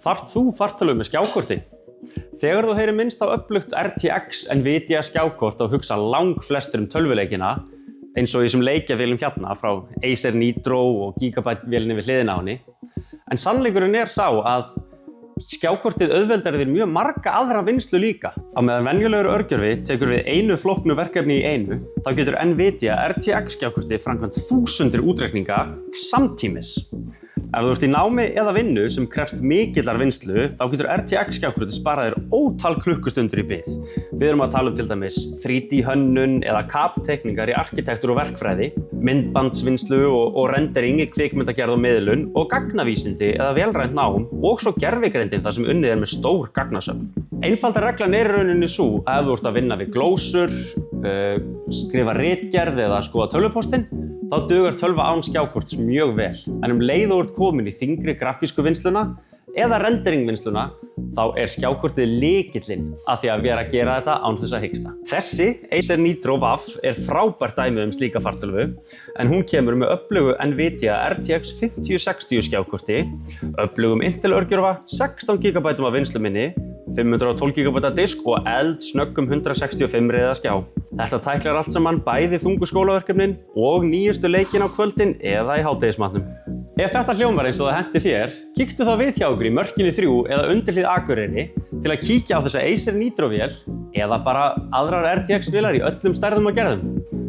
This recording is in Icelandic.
Þarft þú fartölvu með skjákorti? Þegar þú heyrir minnst á öflugt RTX Nvidia skjákort þá hugsa langflestir tölvuleikina eins og í þessum leikjavélum hérna frá Acer Nitro og Gigabyte vélinni við hliðina á henni. En sannleikurinn sá að skjákortið auðveldar þér mjög marga aðra vinnslu líka. Á meðan venjulegur örgjörvi tekur við einu flóknu verkefni í einu, þá getur Nvidia RTX skjákortið framkvæmt þúsundir útreikninga samtímis. Ef þú ert í námi eða vinnu sem krefst mikillar vinnslu, þá getur RTX skjákortið sparað þér ótal klukkustundir í bið. Við erum að tala til dæmis 3D hönnun eða CAD-teikningar í arkitektúr og verkfræði, myndbandsvinnslu og rendering í kvikmyndagerð og miðlun og gagnavísindi eða vélrænt nám og svo gervigreindin þar sem unnið með stór gagnasöfn. Einfalda reglan í rauninni sú að ef þú ert að vinna við glósur, skrifa ritgerð eða skoða tölvupóstinn, þá dugar tölva án skjákorts mjög vel. En leið þú ert komin í þyngri grafísku vinnsluna eða renderingvinnsluna, þá skjákortið lykillinn að því að vera að gera þetta án þess að hiksta. Þessi Acer Nitro WAF frábært dæmi slíka fartölvu, en hún kemur með öflugu Nvidia RTX 5060 skjákorti, öflugum Intel örgjörva, 16 GB af vinnsluminni, 512 GB disk og eldsnöggum 165 riða skjá. Þetta tæklar allt saman bæði þungu skólaverkefnin og nýjustu leikinn á kvöldin eða í hádegismatnum. Ef þetta hljómar eins og það henti þér, kíktu þá við hjá okkur í Mörkinni 3 eða undirhlið Akureyri til að kíkja á þessa Acer Nitro vél eða bara aðrar RTX vélar í öllum stærðum og gerðum.